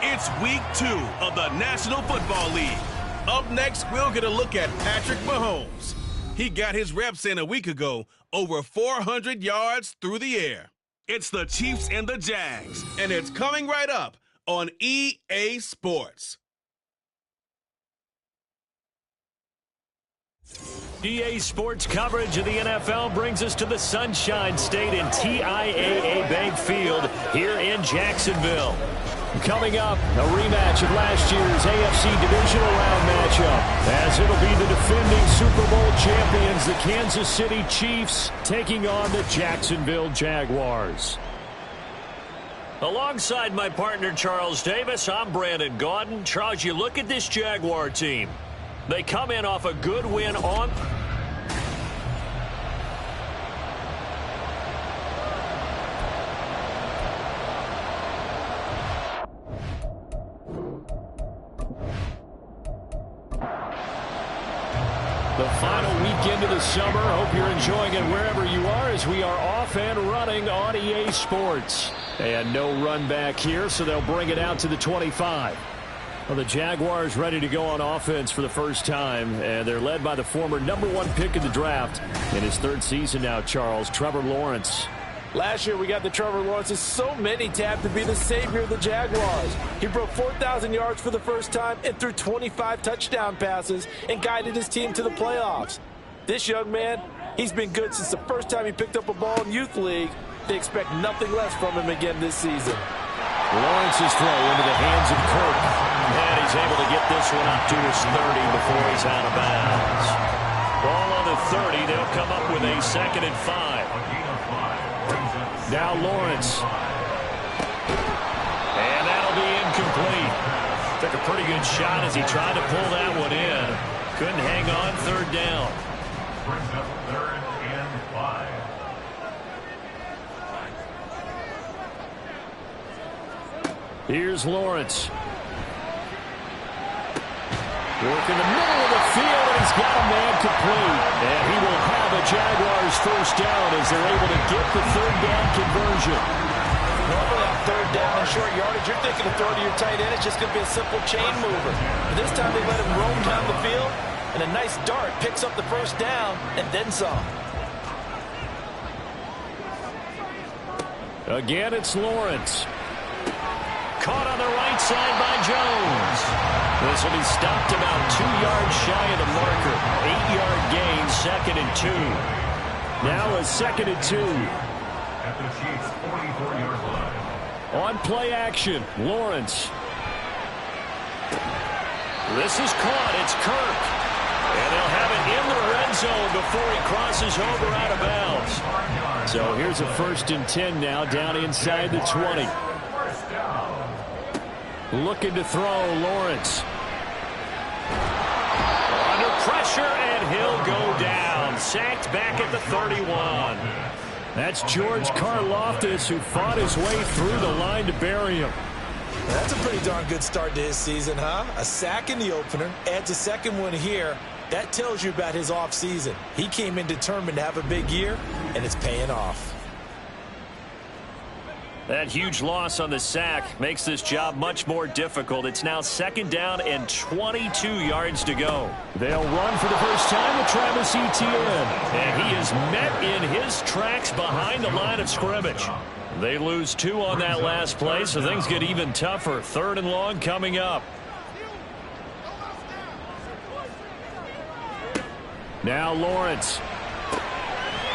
It's week 2 of the National Football League. Up next, we'll get a look at Patrick Mahomes. He got his reps in a week ago, over 400 yards through the air. It's the Chiefs and the Jags, and it's coming right up on EA Sports. EA Sports coverage of the NFL brings us to the Sunshine State in TIAA Bank Field here in Jacksonville. Coming up, a rematch of last year's AFC Divisional Round matchup, as it'll be the defending Super Bowl champions, the Kansas City Chiefs, taking on the Jacksonville Jaguars. Alongside my partner, Charles Davis, I'm Brandon Gaudin. Charles, you look at this Jaguar team. They come in off a good win on... The final weekend of the summer. Hope you're enjoying it wherever you are as we are off and running on EA Sports. And no run back here, so they'll bring it out to the 25. Well, the Jaguars ready to go on offense for the first time, and they're led by the former #1 pick in the draft. In his 3rd season now, Charles, Trevor Lawrence. Last year we got the Trevor Lawrences. So many tapped to be the savior of the Jaguars. He broke 4,000 yards for the first time and threw 25 touchdown passes and guided his team to the playoffs. This young man, he's been good since the first time he picked up a ball in Youth League. They expect nothing less from him again this season. Lawrence's throw into the hands of Kirk. And he's able to get this one up to his 30 before he's out of bounds. Ball on the 30. They'll come up with a 2nd and 5. Now Lawrence. And that'll be incomplete. Took a pretty good shot as he tried to pull that one in. Couldn't hang on, 3rd down. Brings up 3rd and 5. Here's Lawrence. Work in the middle of the field, and he's got a man complete. And he will have a Jaguars 1st down as they're able to get the 3rd down conversion. Normally on 3rd down and short yardage, you're thinking to throw to your tight end. It's just going to be a simple chain mover. But this time they let him roam down the field, and a nice dart picks up the 1st down and then some. Again, it's Lawrence. Caught on the right side by Jones. This will be stopped about 2 yards shy of the marker. 8-yard gain, 2nd and 2. Now a 2nd and 2. At the Chiefs' 44-yard line. On play action, Lawrence. This is caught. It's Kirk. And they'll have it in the red zone before he crosses over out of bounds. So here's a 1st and 10 now, down inside the 20. Looking to throw, Lawrence. Under pressure, and he'll go down. Sacked back at the 31. That's George Karlaftis, who fought his way through the line to bury him. That's a pretty darn good start to his season, huh? A sack in the opener, adds a 2nd one here. That tells you about his offseason. He came in determined to have a big year, and it's paying off. That huge loss on the sack makes this job much more difficult. It's now 2nd down and 22 yards to go. They'll run for the first time with Travis Etienne. And he is met in his tracks behind the line of scrimmage. They lose 2 on that last play, so things get even tougher. 3rd and long coming up. Now Lawrence.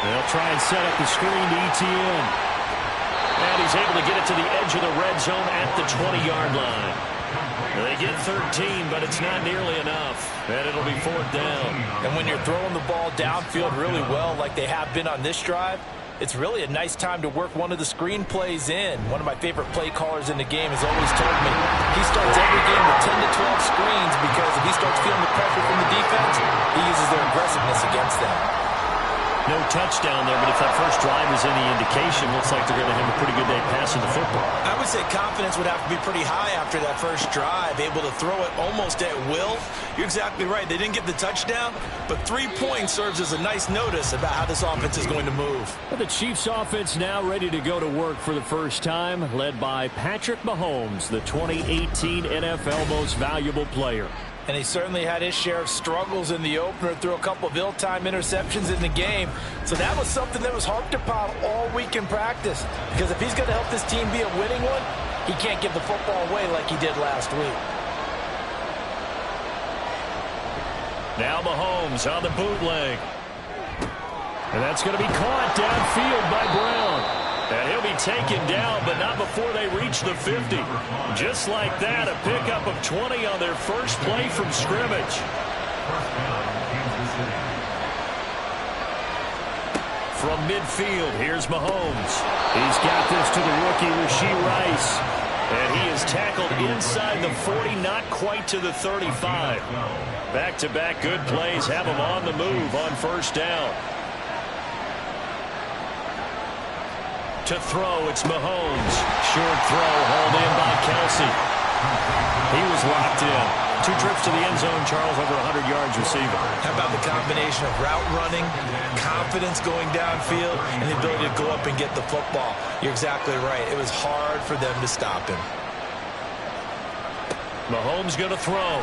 They'll try and set up the screen to Etienne. And he's able to get it to the edge of the red zone at the 20-yard line. They get 13, but it's not nearly enough. And it'll be 4th down. And when you're throwing the ball downfield really well like they have been on this drive, it's really a nice time to work one of the screen plays in. One of my favorite play callers in the game has always told me he starts every game with 10 to 12 screens because if he starts feeling the pressure from the defense, he uses their aggressiveness against them. No touchdown there, but if that first drive is any indication, looks like they're going to have a pretty good day passing the football. I would say confidence would have to be pretty high after that first drive, able to throw it almost at will. You're exactly right. They didn't get the touchdown, but 3 points serves as a nice notice about how this offense is going to move. But the Chiefs offense now ready to go to work for the first time, led by Patrick Mahomes, the 2018 NFL Most Valuable Player. And he certainly had his share of struggles in the opener, threw a couple of ill-timed interceptions in the game. So that was something that was harped upon all week in practice. Because if he's going to help this team be a winning one, he can't give the football away like he did last week. Now Mahomes on the bootleg. And that's going to be caught downfield by Brown. And he'll be taken down, but not before they reach the 50. Just like that, a pickup of 20 on their first play from scrimmage. From midfield, here's Mahomes. He's got this to the rookie, Rashee Rice. And he is tackled inside the 40, not quite to the 35. Back-to-back good plays have him on the move on first down. To throw, it's Mahomes. Short throw, hauled in by Kelsey. He was locked in. 2 trips to the end zone, Charles, over 100 yards receiving. How about the combination of route running, confidence going downfield, and the ability to go up and get the football? You're exactly right. It was hard for them to stop him. Mahomes going to throw.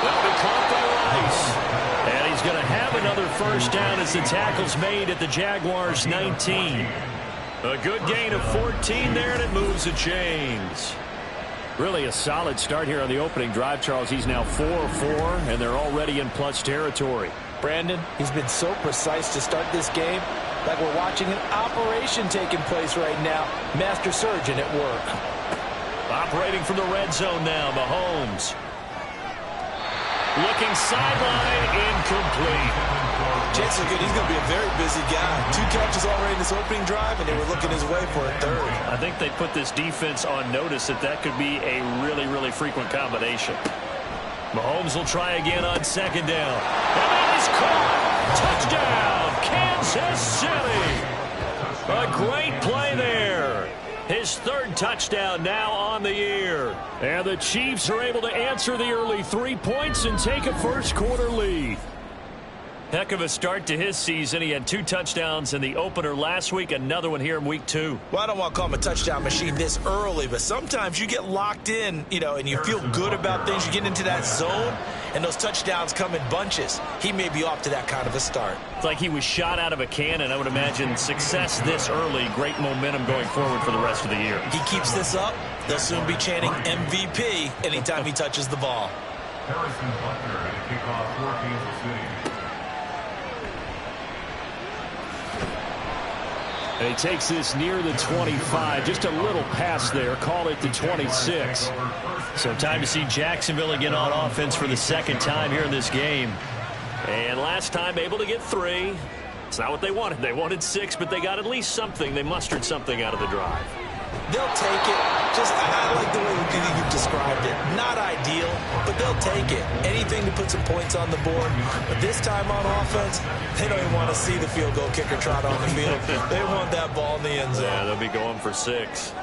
That'll be caught by Rice. And he's going to have another first down as the tackle's made at the Jaguars' 19. A good gain of 14 there, and it moves the chains. Really a solid start here on the opening drive, Charles. He's now 4-4, and they're already in plus territory. Brandon, he's been so precise to start this game, like we're watching an operation taking place right now. Master surgeon at work. Operating from the red zone now, Mahomes. Looking sideline, incomplete. Chances are good he's going to be a very busy guy. 2 catches already in this opening drive, and they were looking his way for a third. I think they put this defense on notice that could be a really, really frequent combination. Mahomes will try again on second down. And that is caught. Touchdown, Kansas City. A great play there. His 3rd touchdown now on the year. And the Chiefs are able to answer the early 3 points and take a first-quarter lead. Heck of a start to his season. He had 2 touchdowns in the opener last week, another one here in week 2. Well, I don't want to call him a touchdown machine this early, but sometimes you get locked in, and you feel good about things. You get into that zone, and those touchdowns come in bunches. He may be off to that kind of a start. It's like he was shot out of a cannon. I would imagine success this early, great momentum going forward for the rest of the year. He keeps this up, they'll soon be chanting MVP anytime he touches the ball. Harrison Butker to kick off for Kansas City. And he takes this near the 25, just a little pass there, call it the 26. So time to see Jacksonville again on offense for the 2nd time here in this game. And last time able to get 3. It's not what they wanted. They wanted 6, but they got at least something. They mustered something out of the drive. They'll take it. I like the way you described it. Not ideal, but they'll take it. Anything to put some points on the board. But this time on offense, they don't even want to see the field goal kicker trot on the field. They want that ball in the end zone. Yeah, they'll be going for 6.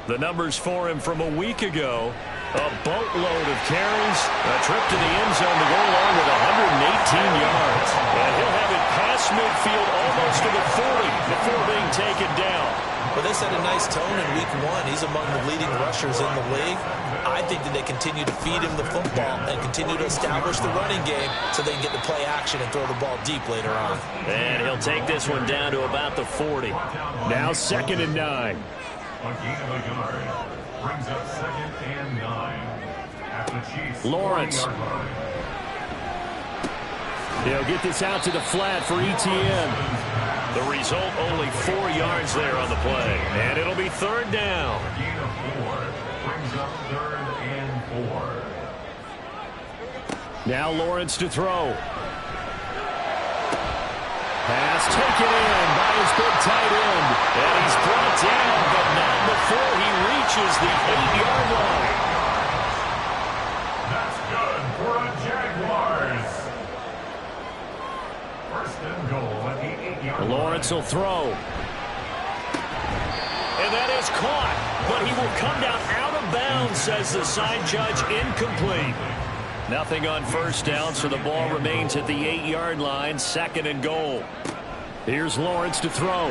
The numbers for him from a week ago. A boatload of carries. A trip to the end zone to go along with 118 yards. And he'll have it past midfield almost to the 40 before being taken down. Well, they set a nice tone in week 1. He's among the leading rushers in the league. I think that they continue to feed him the football and continue to establish the running game so they can get to play action and throw the ball deep later on. And he'll take this one down to about the 40. Now 2nd and 9. A gain of a yard. Brings up 2nd and 9. At the Chiefs. Lawrence. They'll get this out to the flat for ETN. The result, only 4 yards there on the play. And it'll be 3rd down. A gain of 4. Brings up 3rd and 4. Now Lawrence to throw. Pass taken in by his big tight end. And he's brought down, but not before he reaches the 8-yard line. That's good for a Jaguars. Bucs will throw. And that is caught, but he will come down out of bounds, says the side judge, incomplete. Nothing on first down, so the ball remains at the 8-yard line, 2nd and goal. Here's Lawrence to throw.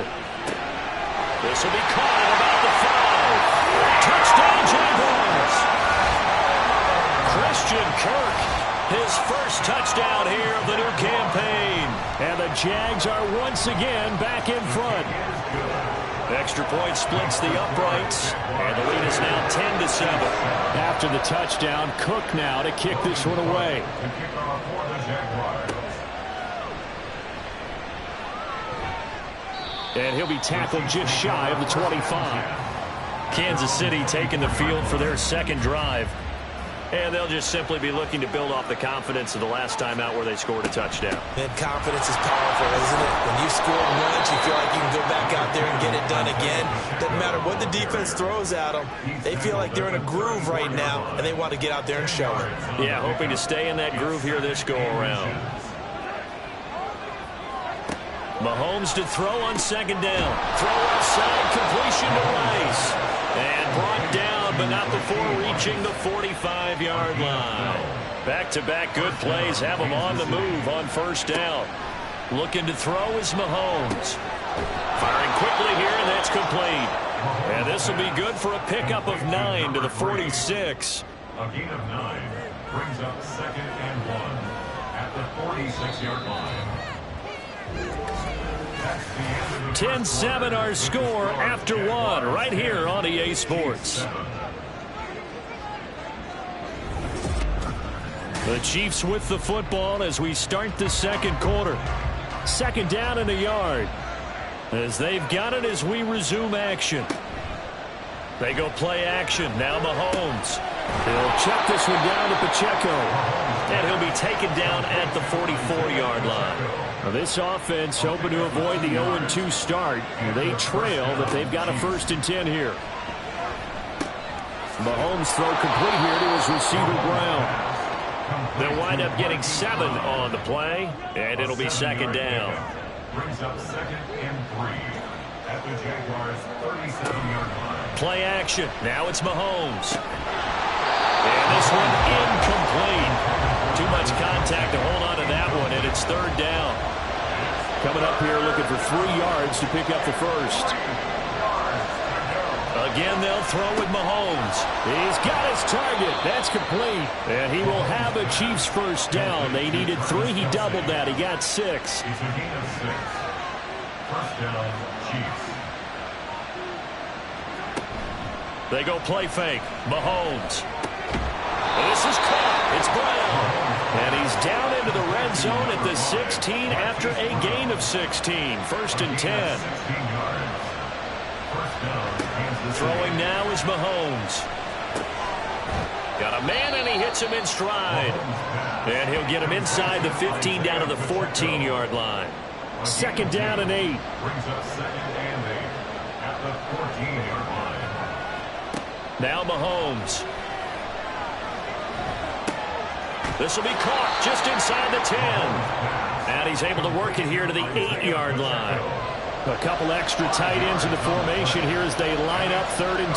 This will be caught at about the 5. Touchdown, Jaguars! Christian Kirk, his first touchdown here of the new campaign. And the Jags are once again back in front. Extra point splits the uprights, and the lead is now 10-7. After the touchdown, Cook now to kick this one away. And he'll be tackled just shy of the 25. Kansas City taking the field for their second drive. And they'll just simply be looking to build off the confidence of the last time out where they scored a touchdown. And confidence is powerful, isn't it? When you scored once, you feel like you can go back out there and get it done again. Doesn't matter what the defense throws at them. They feel like they're in a groove right now, and they want to get out there and show it. Yeah, hoping to stay in that groove here this go-around. Mahomes to throw on 2nd down. Throw outside, completion to Rice. And brought down, but not before reaching the 45-yard line. Back-to-back good plays have him on the move on first down. Looking to throw is Mahomes. Firing quickly here, and that's complete. And this will be good for a pickup of 9 to the 46. A gain of 9 brings up 2nd and 1 at the 46-yard line. 10-7 our score after 1 right here on EA Sports. The Chiefs with the football as we start the second quarter. 2nd down and a yard. As they've got it as we resume action. They go play action. Now Mahomes. He'll check this one down to Pacheco. And he'll be taken down at the 44-yard line. Now this offense hoping to avoid the 0-2 start. They trail, but they've got a 1st and 10 here. Mahomes throw complete here to his receiver Brown. They'll wind up getting 7 on the play, and it'll be 2nd down. Brings up 2nd and 3 at the Jaguars' 37-yard line. Play action. Now it's Mahomes. And this one incomplete. Too much contact to hold on to that one, and it's 3rd down. Coming up here looking for 3 yards to pick up the 1st. Again, they'll throw with Mahomes. He's got his target. That's complete. And he will have a Chiefs 1st down. They needed 3. He doubled that. He got 6. It's a gain of 6. 1st down, Chiefs. They go play fake. Mahomes. This is caught. It's Brown. And he's down into the red zone at the 16 after a gain of 16. 1st and 10. Throwing now is Mahomes. Got a man, and he hits him in stride. And he'll get him inside the 15 down to the 14-yard line. 2nd down and 8. Brings up 2nd and 8 at the 14-yard line. Now Mahomes. This will be caught just inside the 10. And he's able to work it here to the 8-yard line. A couple extra tight ends in the formation here as they line up 3rd and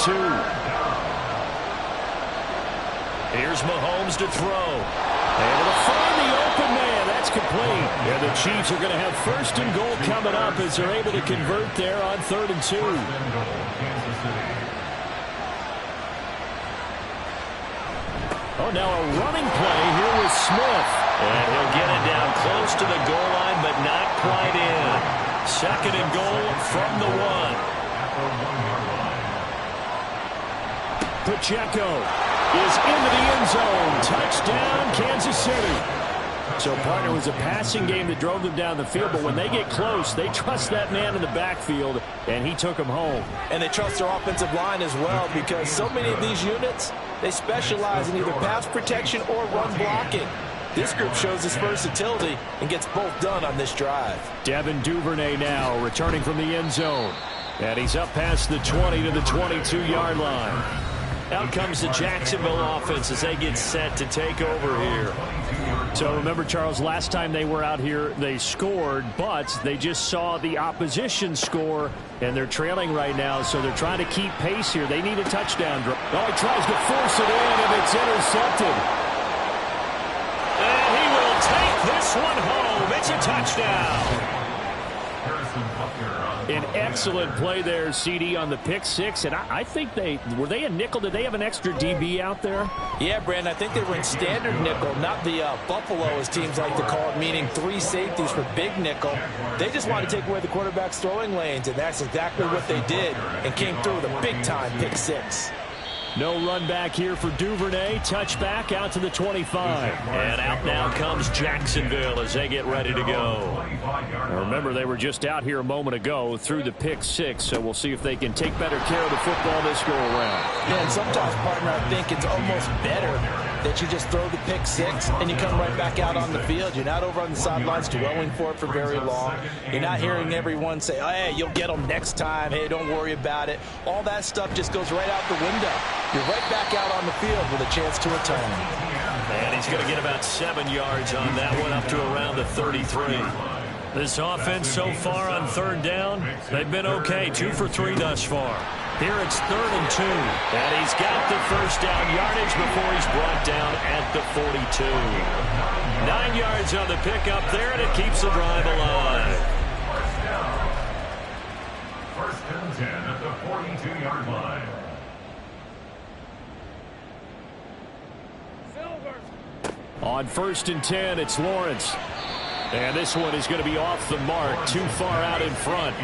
2. Here's Mahomes to throw. Able to find the open man. That's complete. And the Chiefs are going to have 1st and goal coming up as they're able to convert there on 3rd and 2. Oh, now a running play here with Smith. And he'll get it down close to the goal line, but not quite in. 2nd and goal from the 1. Pacheco is into the end zone. Touchdown, Kansas City. So, partner, was a passing game that drove them down the field, but when they get close, they trust that man in the backfield, and he took them home. And they trust their offensive line as well, because so many of these units, they specialize in either pass protection or run blocking. This group shows its versatility and gets both done on this drive. Devin Duvernay now returning from the end zone. And he's up past the 20 to the 22-yard line. Out comes the Jacksonville offense as they get set to take over here. So remember, Charles, last time they were out here, they scored, but they just saw the opposition score, and they're trailing right now, so they're trying to keep pace here. They need a touchdown. Oh, he tries to force it in, and it's intercepted. And he will take this one home. It's a touchdown. An excellent play there, CD, on the pick six. And I think were they a nickel? Did they have an extra DB out there? Yeah, Brandon, I think they were in standard nickel, not the Buffalo, as teams like to call it, meaning 3 safeties for big nickel. They just wanted to take away the quarterback's throwing lanes, and that's exactly what they did, and came through with a big-time pick six. No run back here for Duvernay. Touchback out to the 25. And out now comes Jacksonville as they get ready to go. Now remember, they were just out here a moment ago through the pick six, so we'll see if they can take better care of the football this go around. Yeah, and sometimes, partner, I think it's almost better that you just throw the pick six and you come right back out on the field. You're not over on the sidelines dwelling for it for very long. You're not hearing everyone say, oh, hey, you'll get them next time. Hey, don't worry about it. All that stuff just goes right out the window. You're right back out on the field with a chance to return. And he's going to get about 7 yards on that one, up to around the 33. This offense so far on third down, they've been okay. 2 for 3 thus far. Here it's 3rd and 2. And he's got the first down yardage before he's brought down at the 42. 9 yards on the pickup there, and it keeps the drive alive. First and 10 at the 42-yard line. On 1st and 10, it's Lawrence. And this one is going to be off the mark, too far out in front.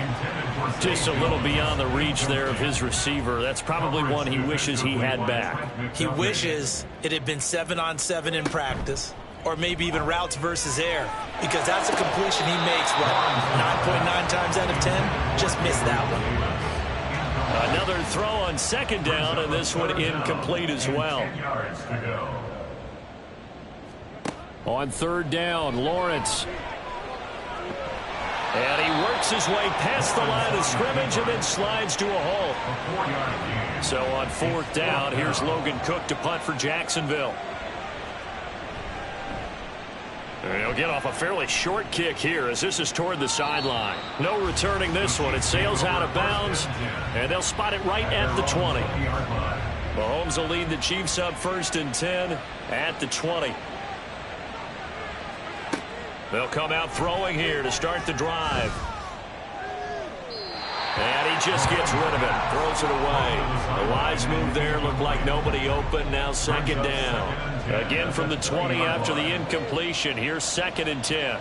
Just a little beyond the reach there of his receiver. That's probably one he wishes he had back. He wishes it had been 7-on-7 in practice, or maybe even routes versus air, because that's a completion he makes, what, 9.9 times out of 10? Just missed that one. Another throw on 2nd down, and this one incomplete as well. On 3rd down, Lawrence. And he works his way past the line of scrimmage and then slides to a hole. So on 4th down, here's Logan Cook to punt for Jacksonville. And he'll get off a fairly short kick here as this is toward the sideline. No returning this one. It sails out of bounds, and they'll spot it right at the 20. Mahomes will lead the Chiefs up 1st and 10 at the 20. They'll come out throwing here to start the drive. And he just gets rid of it. Throws it away. The wise move there. Looked like nobody open. Now 2nd down. Again from the 20 after the incompletion. Here's 2nd and 10.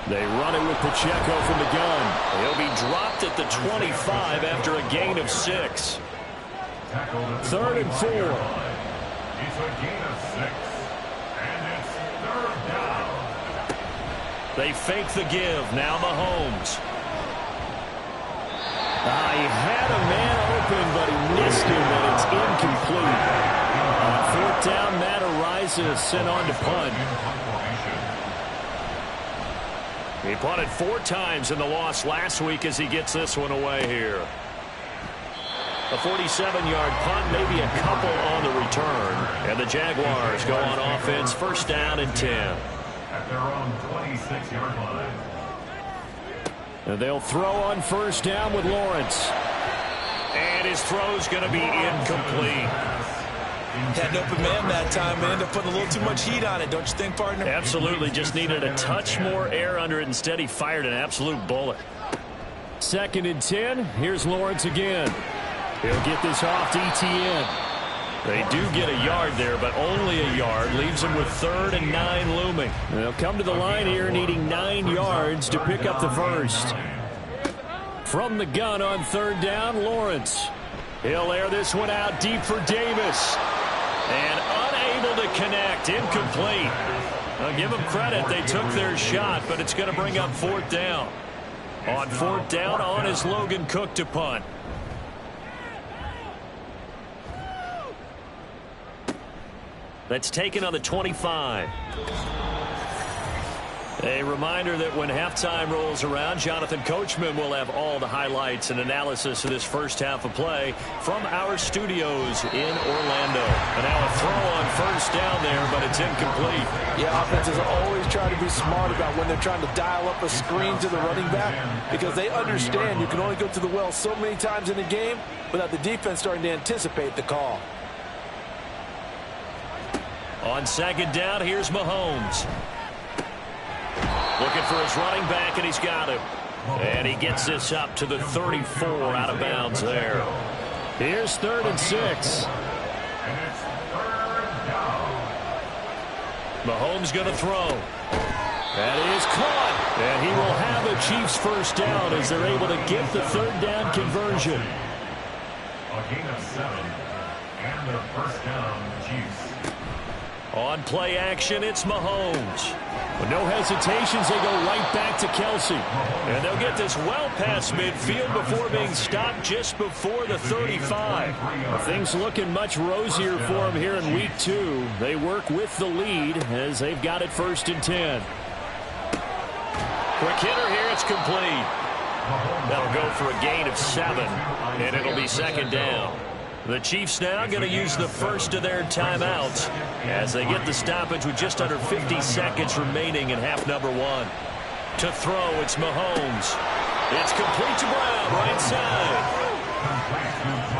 They run it with Pacheco from the gun. He'll be dropped at the 25 after a gain of 6. 3rd and 4. It's a gain of 6. And it's 3rd down. They fake the give. Now Mahomes. He had a man open, but he missed him, and it's incomplete. On 4th down, Matt Araiza is sent on to punt. He punted 4 times in the loss last week as he gets this one away here. A 47-yard punt, maybe a couple on the return. And the Jaguars go on offense, 1st down and 10. At their own 26-yard line. And they'll throw on 1st down with Lawrence. And his throw's going to be incomplete. Had an open man that time, but ended up putting a little too much heat on it, don't you think, partner? Absolutely. Just needed a touch more air under it. Instead, he fired an absolute bullet. 2nd and 10. Here's Lawrence again. He'll get this off to ETN. They do get a yard there, but only a yard. Leaves them with 3rd and 9 looming. They'll come to the line here needing 9 yards to pick up the first. From the gun on 3rd down, Lawrence. He'll air this one out deep for Davis. And unable to connect. Incomplete. I'll give them credit. They took their shot, but it's going to bring up 4th down. On 4th down, on is Logan Cook to punt. That's taken on the 25. A reminder that when halftime rolls around, Jonathan Coachman will have all the highlights and analysis of this first half of play from our studios in Orlando. And now a throw on first down there, but it's incomplete. Yeah, offenses always try to be smart about when they're trying to dial up a screen to the running back because they understand you can only go to the well so many times in a game without the defense starting to anticipate the call. On second down, here's Mahomes. Looking for his running back, and he's got him. And he gets this up to the 34 out of bounds there. Here's 3rd and 6. Mahomes going to throw. That is caught. And he will have a Chiefs first down as they're able to get the 3rd down conversion. A gain of 7. And the first down, Chiefs. On play action, it's Mahomes. With no hesitations, they go right back to Kelsey. And they'll get this well past midfield before being stopped just before the 35. Well, things looking much rosier for them here in week 2. They work with the lead as they've got it 1st and 10. Quick hitter here, it's complete. That'll go for a gain of 7, and it'll be 2nd down. The Chiefs now going to use the first of their timeouts as they get the stoppage with just under 50 seconds remaining in half number 1. To throw, it's Mahomes. It's complete to Brown, right side.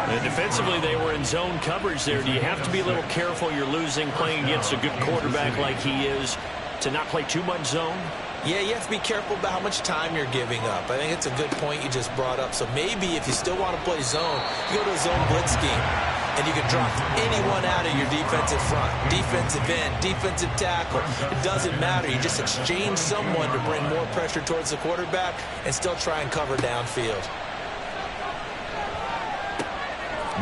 And defensively, they were in zone coverage there. Do you have to be a little careful? You're losing playing against a good quarterback like he is to not play too much zone? Yeah, you have to be careful about how much time you're giving up. I think it's a good point you just brought up. So maybe if you still want to play zone, you go to a zone blitz scheme. And you can drop anyone out of your defensive front. Defensive end, defensive tackle. It doesn't matter. You just exchange someone to bring more pressure towards the quarterback and still try and cover downfield.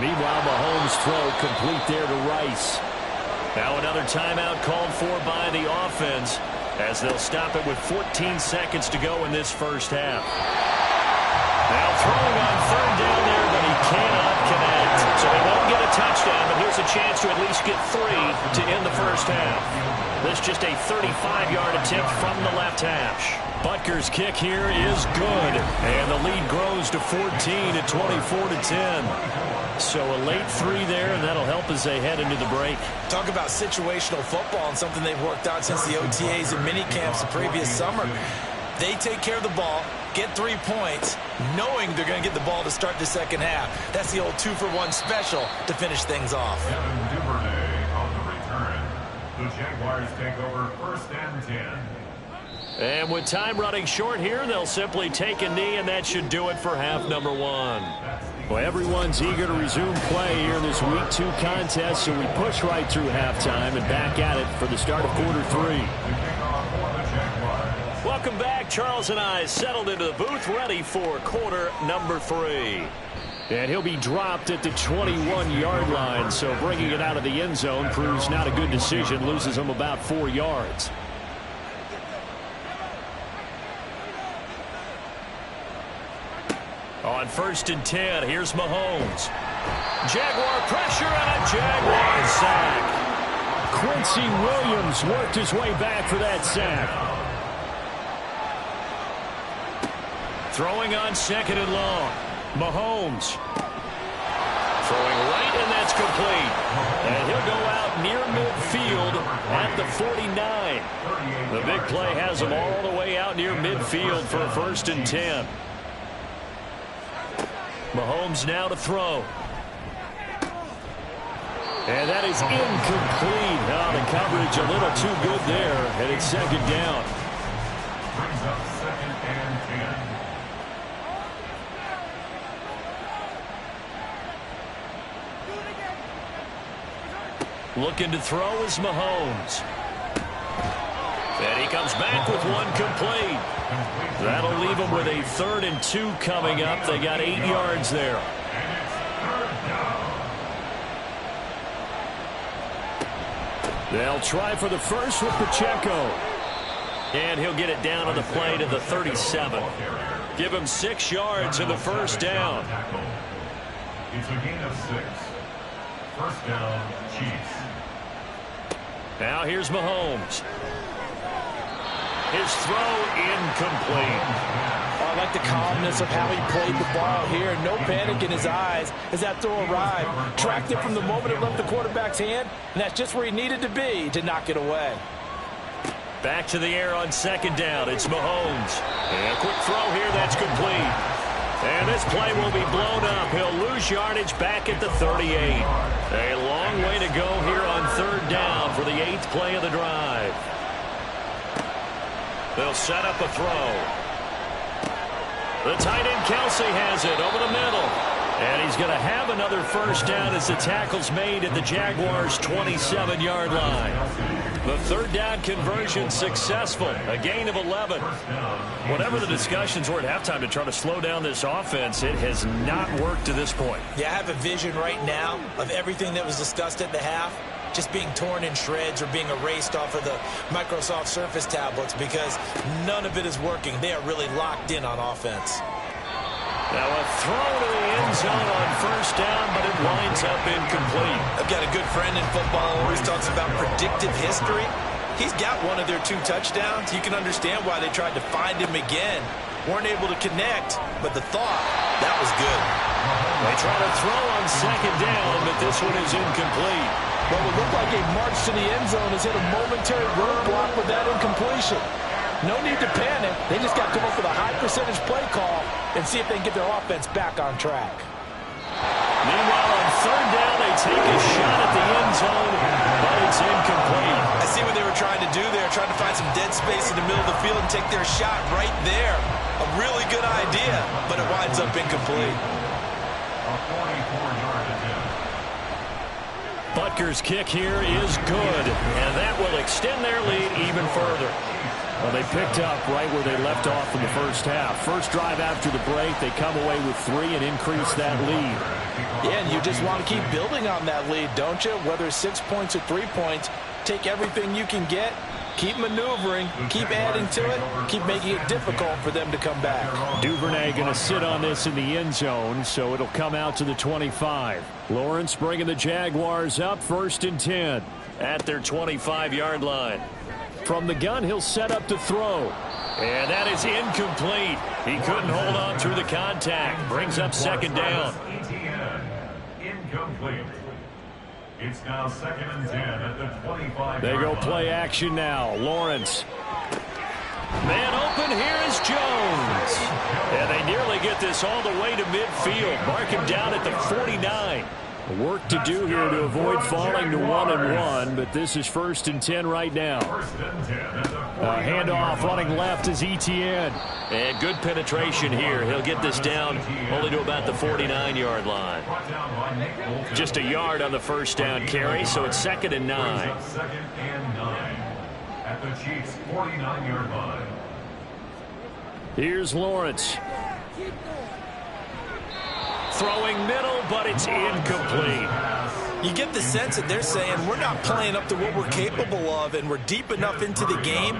Meanwhile, Mahomes' throw complete there to Rice. Now another timeout called for by the offense, as they'll stop it with 14 seconds to go in this first half. Now throwing on 3rd down there, but he cannot connect. So he won't get a touchdown, but here's a chance to at least get 3 to end the first half. This just a 35-yard attempt from the left hash. Butker's kick here is good, and the lead grows to 14 at 24-10. So a late 3 there, and that'll help as they head into the break. Talk about situational football and something they've worked out since the OTAs and mini camps the previous summer. They take care of the ball, get 3 points, knowing they're going to get the ball to start the second half. That's the old 2-for-1 special to finish things off. Kevin Duvernay on the return. The Jaguars take over 1st and 10. And with time running short here, they'll simply take a knee, and that should do it for half number 1. Well, everyone's eager to resume play here in this week 2 contest, so we push right through halftime and back at it for the start of quarter 3. Welcome back. Charles and I settled into the booth, ready for quarter number 3. And he'll be dropped at the 21-yard line, so bringing it out of the end zone proves not a good decision, loses him about 4 yards. On 1st and 10, here's Mahomes. Jaguar pressure and a Jaguar sack. Quincy Williams worked his way back for that sack. Throwing on 2nd and long. Mahomes. Throwing right, and that's complete. And he'll go out near midfield at the 49. The big play has him all the way out near midfield for 1st and 10. Mahomes now to throw. And that is incomplete. Oh, the coverage a little too good there, and it's 2nd down. Brings up 2nd and 10. Looking to throw is Mahomes. And he comes back with one complete. That'll leave him with a 3rd and 2 coming up. They got 8 yards there. They'll try for the first with Pacheco. And he'll get it down on the play to the 37. Give him 6 yards in the first down. It's a gain of 6. First down, Chiefs. Now here's Mahomes. His throw incomplete. I like the calmness of how he played the ball here. No panic in his eyes as that throw arrived. Tracked it from the moment it left the quarterback's hand, and that's just where he needed to be to knock it away. Back to the air on second down. It's Mahomes. And a quick throw here that's complete. And this play will be blown up. He'll lose yardage back at the 38. A long way to go here on third down for the 8th play of the drive. They'll set up a throw. The tight end Kelsey has it over the middle. And he's going to have another first down as the tackle's made at the Jaguars' 27-yard line. The third down conversion successful. A gain of 11. Whatever the discussions were at halftime to try to slow down this offense, it has not worked to this point. Yeah, I have a vision right now of everything that was discussed at the half just being torn in shreds or being erased off of the Microsoft Surface tablets because none of it is working. They are really locked in on offense. Now a throw to the end zone on first down, but it winds up incomplete. I've got a good friend in football who always talks about predictive history. He's got one of their 2 touchdowns. You can understand why they tried to find him again. Weren't able to connect, but the thought, that was good. They try to throw on second down, but this one is incomplete. What would look like a march to the end zone has hit a momentary roadblock with that incompletion. No need to panic. They just got to come up with a high percentage play call and see if they can get their offense back on track. Meanwhile, on third down, they take a shot at the end zone, but it's incomplete. I see what they were trying to do there, trying to find some dead space in the middle of the field and take their shot right there. A really good idea, but it winds up incomplete. A 44-yard attempt. Butker's kick here is good, and that will extend their lead even further. Well, they picked up right where they left off in the first half. First drive after the break, they come away with 3 and increase that lead. Yeah, and you just want to keep building on that lead, don't you? Whether it's 6 points or 3 points, take everything you can get, keep maneuvering, keep adding to it, keep making it difficult for them to come back. Duvernay going to sit on this in the end zone, so it'll come out to the 25. Lawrence bringing the Jaguars up, 1st and 10 at their 25-yard line. From the gun, he'll set up to throw. And that is incomplete. He couldn't hold on through the contact. Brings up second down. Incomplete. It's now 2nd and 10 at the 25. They go play action now. Lawrence. Man open, here is Jones. And they nearly get this all the way to midfield. Mark him down at the 49. Work to do here to avoid falling to 1-1, but this is 1st and 10 right now. Handoff running left is Etienne. And good penetration here. He'll get this down only to about the 49-yard line. Just a yard on the first down carry, so it's 2nd and 9. 2nd and 9 at the Chiefs' 49-yard line. Here's Lawrence. Throwing middle, but it's incomplete. You get the sense that they're saying we're not playing up to what we're capable of, and we're deep enough into the game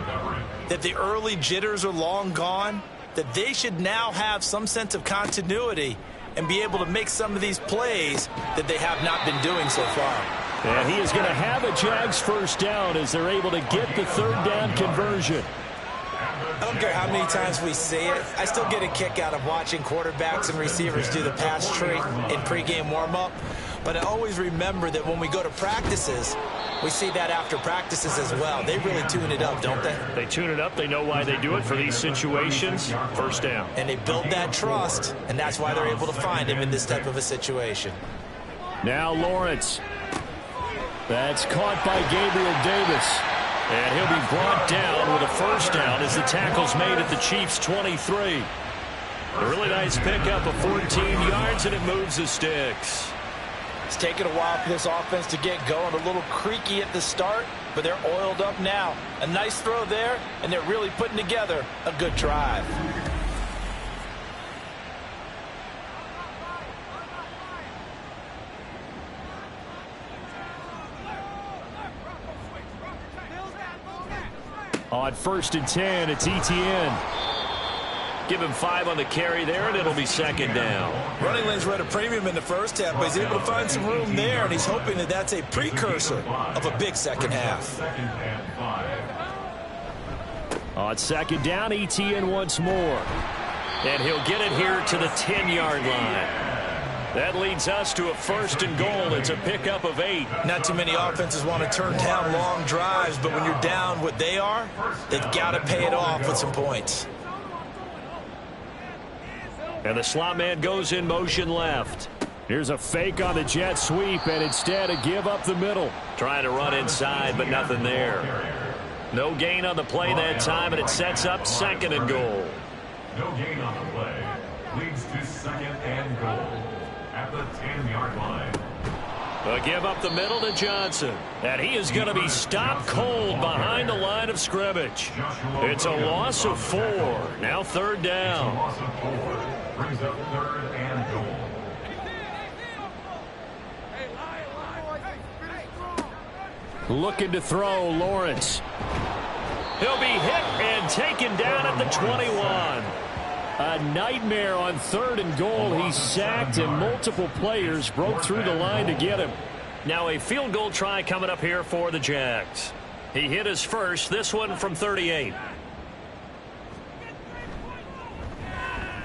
that the early jitters are long gone, that they should now have some sense of continuity and be able to make some of these plays that they have not been doing so far. And he is going to have a Jags first down as they're able to get the third down conversion. I don't care how many times we say it, I still get a kick out of watching quarterbacks and receivers do the pass tree in pregame warm-up. But I always remember that when we go to practices, we see that after practices as well. They really tune it up, don't they? They tune it up. They know why they do it for these situations. First down. And they build that trust, and that's why they're able to find him in this type of a situation. Now Lawrence. That's caught by Gabriel Davis. And he'll be brought down with a first down as the tackle's made at the Chiefs' 23. A really nice pickup of 14 yards, and it moves the sticks. It's taken a while for this offense to get going. A little creaky at the start, but they're oiled up now. A nice throw there, and they're really putting together a good drive. On 1st and 10, it's Etienne. Give him 5 on the carry there, and it'll be second down. Running lanes were at a premium in the first half, but he's able to find some room there, and he's hoping that that's a precursor of a big second half. On second down, ETN once more. And he'll get it here to the 10-yard line. That leads us to a 1st and goal. It's a pickup of 8. Not too many offenses want to turn down long drives, but when you're down what they are, they've got to pay it off with some points. And the slot man goes in motion left. Here's a fake on the jet sweep, and instead a give up the middle. Trying to run inside, but nothing there. No gain on the play that time, and it sets up 2nd and goal. No gain on the play. Leads to 2nd and goal at the 10-yard line. A give up the middle to Johnson. And he is going to be stopped cold behind the line of scrimmage. It's a loss of 4. Now 3rd down. It's a loss of 4. Brings up 3rd and goal. Looking to throw, Lawrence. He'll be hit and taken down at the 21. A nightmare on 3rd and goal. He's sacked, and multiple players broke through the line to get him. Now a field goal try coming up here for the Jags. He hit his first, this one from 38.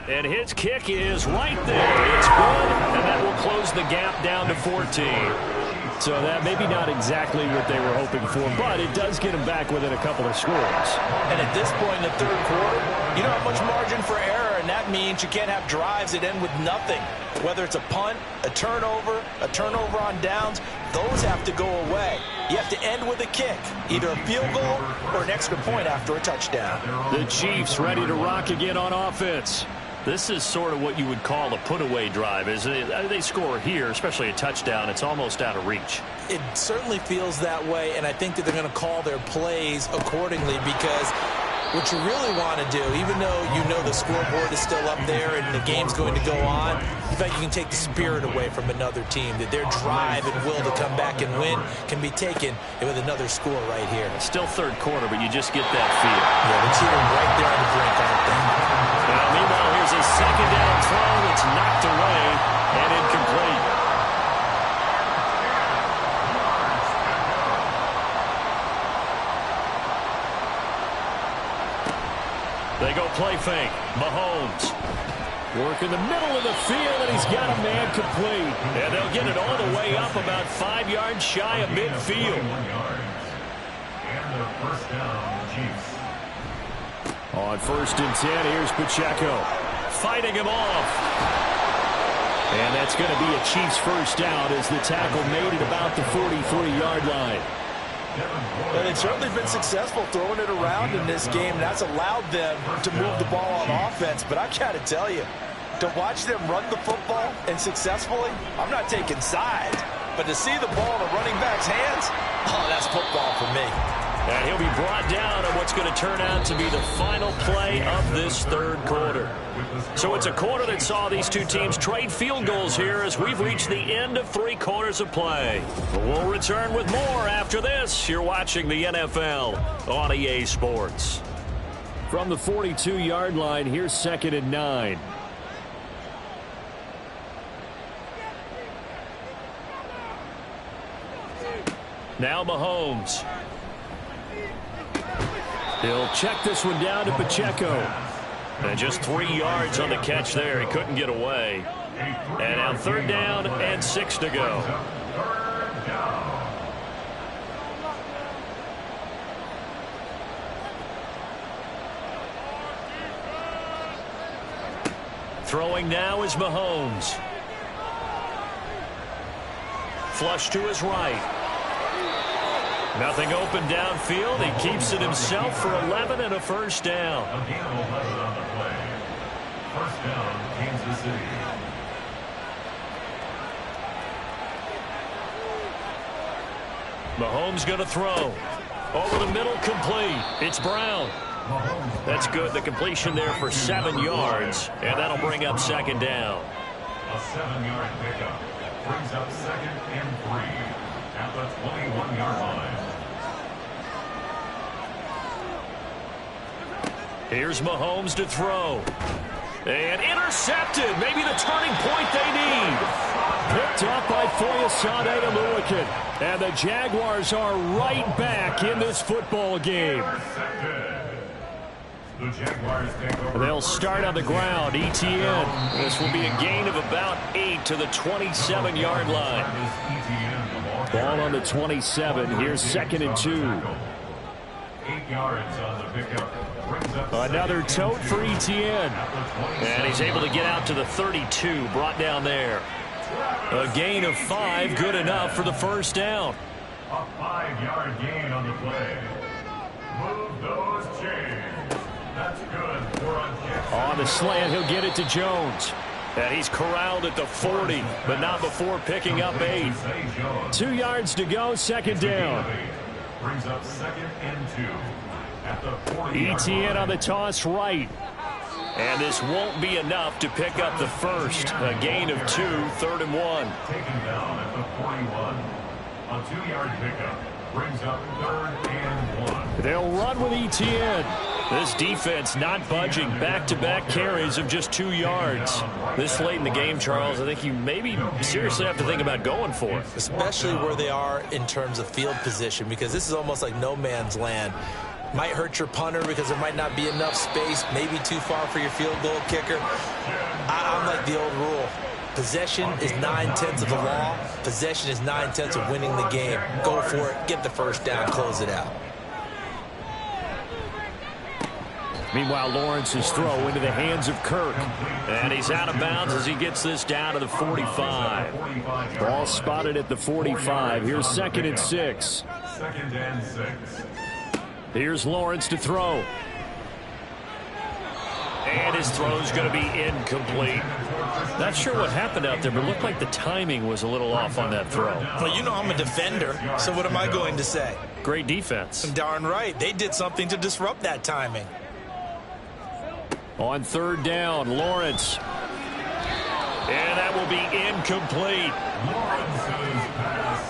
And his kick is right there. It's good, and that will close the gap down to 14. So that maybe not exactly what they were hoping for, but it does get them back within a couple of scores. And at this point in the 3rd quarter, you don't have much margin for error, and that means you can't have drives that end with nothing. Whether it's a punt, a turnover on downs, those have to go away. You have to end with a kick, either a field goal or an extra point after a touchdown. The Chiefs ready to rock again on offense. This is sort of what you would call a put-away drive, isn't it? They score here, especially a touchdown. It's almost out of reach. It certainly feels that way, and I think that they're going to call their plays accordingly, because what you really want to do, even though you know the scoreboard is still up there and the game's going to go on, you think you can take the spirit away from another team, that their drive and will to come back and win can be taken with another score right here. It's still 3rd quarter, but you just get that feel. Yeah, they see them right there on the brink, aren't they? Now, meanwhile, here's a 2nd down throw that's knocked away and incomplete. They go play fake. Mahomes. Work in the middle of the field, and he's got a man complete. And they'll get it all the way up about 5 yards shy of midfield. And the 1st down, Chiefs. On 1st and 10, here's Pacheco. Fighting him off. And that's going to be a Chiefs 1st down as the tackle made it about the 43-yard line. And they've certainly been successful throwing it around in this game. That's allowed them to move the ball on offense. But I got to tell you, to watch them run the football and successfully, I'm not taking sides. But to see the ball in a running back's hands, oh, that's football for me. And he'll be brought down on what's going to turn out to be the final play of this 3rd quarter. So it's a quarter that saw these two teams trade field goals here as we've reached the end of 3 quarters of play. We'll return with more after this. You're watching the NFL on EA Sports. From the 42-yard line, here's 2nd and 9. Now Mahomes. He'll check this one down to Pacheco. And just 3 yards on the catch there. He couldn't get away. And now 3rd down and 6 to go. Throwing now is Mahomes. Flush to his right. Nothing open downfield. He keeps it himself for 11 and a 1st down. A gain of 11 on the play. 1st down, Kansas City. Mahomes going to throw. Over the middle, complete. It's Brown. That's good. The completion there for 7 yards, and that'll bring up 2nd down. A 7-yard pickup brings up 2nd and 3 at the 21-yard line. Here's Mahomes to throw. And intercepted. Maybe the turning point they need. Picked up by Foyesade Oluwakin. And the Jaguars are right back in this football game. The Jaguars take over. They'll start on the ground. ETN. This will be a gain of about 8 to the 27-yard line. Ball on the 27. Here's 2nd and 2. 8 yards on the pickup. Another tote for ETN. And he's able to get out to the 32. Brought down there. A gain of 5. Good enough for the first down. A 5-yard gain on the play. Move those chains. That's good for a kick. On the slant, he'll get it to Jones. And he's corralled at the 40, but not before picking up 8. 2 yards to go, 2nd down. Brings up 2nd and 2. At the 40. ETN on the toss right. And this won't be enough to pick up the first. A gain of 2, 3rd and 1. Taken down at the 41. A 2-yard pickup. Brings up 3rd and 1. They'll run with ETN. This defense not budging. Back-to-back carries of just 2 yards. This late in the game, Charles, I think you maybe seriously have to think about going for it. Especially where they are in terms of field position, because this is almost like no man's land. Might hurt your punter because there might not be enough space, maybe too far for your field goal kicker. I'm like the old rule. Possession is 9/10 of the law. Possession is 9/10 of winning the game. Go for it, get the first down, close it out. Meanwhile, Lawrence's throw into the hands of Kirk. And he's out of bounds as he gets this down to the 45. Ball spotted at the 45. Here's 2nd and 6. 2nd and 6. Here's Lawrence to throw. And his throw's going to be incomplete. Not sure what happened out there, but it looked like the timing was a little off on that throw. Well, you know I'm a defender, so what am I going to say? Great defense. Darn right. They did something to disrupt that timing. On 3rd down, Lawrence. And that will be incomplete.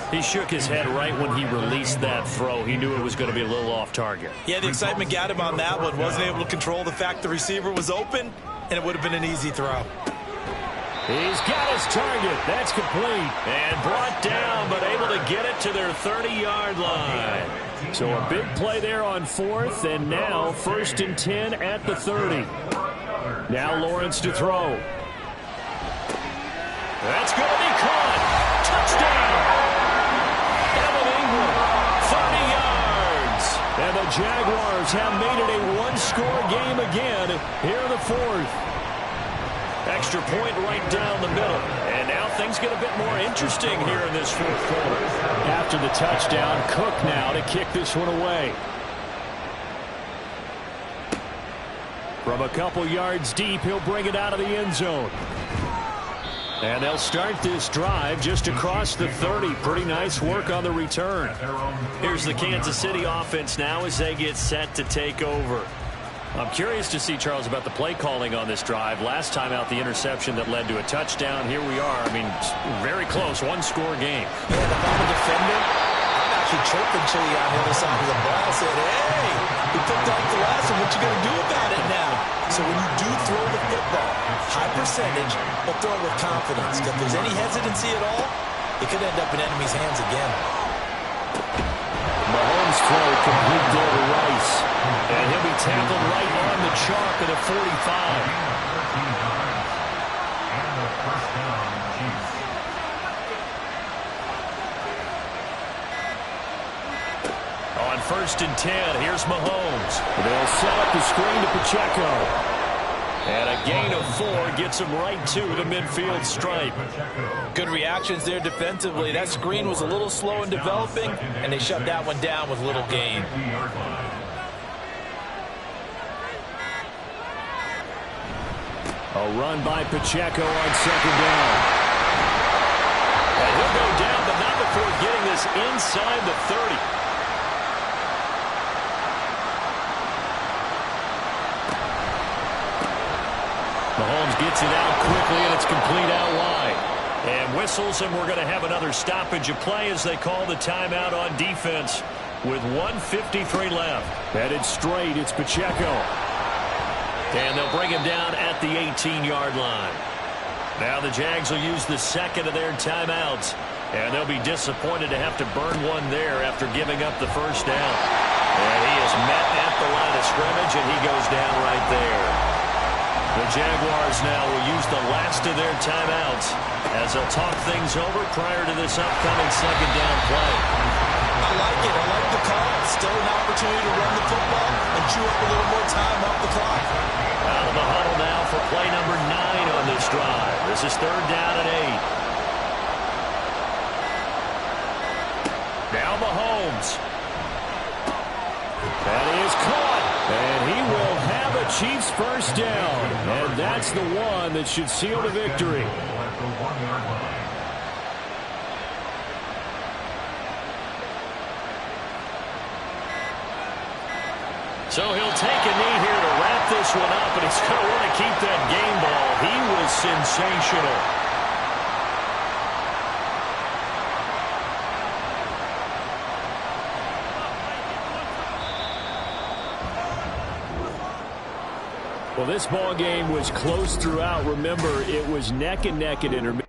He shook his head right when he released that throw. He knew it was going to be a little off target. Yeah, the excitement got him on that one. Wasn't able to control the fact the receiver was open, and it would have been an easy throw. He's got his target. That's complete. And brought down, but able to get it to their 30-yard line. So a big play there on 4th, and now 1st and 10 at the 30. Now Lawrence to throw. That's going to be caught. Touchdown. Evan Ingram, 30 yards. And the Jaguars have made it a one-score game again here in the 4th. Extra point right down the middle. And now things get a bit more interesting here in this 4th quarter. After the touchdown, Cook now to kick this one away. From a couple yards deep, he'll bring it out of the end zone. And they'll start this drive just across the 30. Pretty nice work on the return. Here's the Kansas City offense now as they get set to take over. I'm curious to see, Charles, about the play calling on this drive. Last time out, the interception that led to a touchdown. Here we are. I mean, very close, one-score game. Yeah, if I'm a defender, I'm actually chirping Chili on the other side of the ball, saying, hey, we picked up the last one. What you going to do about it now? So when you do throw the football, high percentage, but throw it with confidence. If there's any hesitancy at all, it could end up in enemy's hands again. Mahomes' throw complete there to Rice. And he'll be tackled right on the chalk of the 45. And the first down, Chiefs. On 1st and 10, here's Mahomes. They'll set up the screen to Pacheco. And a gain of 4 gets him right to the midfield stripe. Good reactions there defensively. That screen was a little slow in developing, and they shut that one down with little gain. A run by Pacheco on 2nd down. And he'll go down, but not before getting this inside the 30. Mahomes gets it out quickly, and it's complete out wide. And whistles, and we're going to have another stoppage of play as they call the timeout on defense with 1:53 left. Headed straight, it's Pacheco. And they'll bring him down at the 18-yard line. Now the Jags will use the second of their timeouts. And they'll be disappointed to have to burn one there after giving up the first down. And he is met at the line of scrimmage, and he goes down right there. The Jaguars now will use the last of their timeouts as they'll talk things over prior to this upcoming second down play. I like it. I like the call. Still an opportunity to run the football and chew up a little more time off the clock. Out of the huddle now for play number 9 on this drive. This is 3rd down and 8. Now Mahomes. That is caught. And he will have a Chiefs first down. And that's the one that should seal the victory. So he'll take a knee here to wrap this one up, and he's going to want to keep that game ball. He was sensational. Well, this ball game was close throughout. Remember, it was neck and neck at intermission.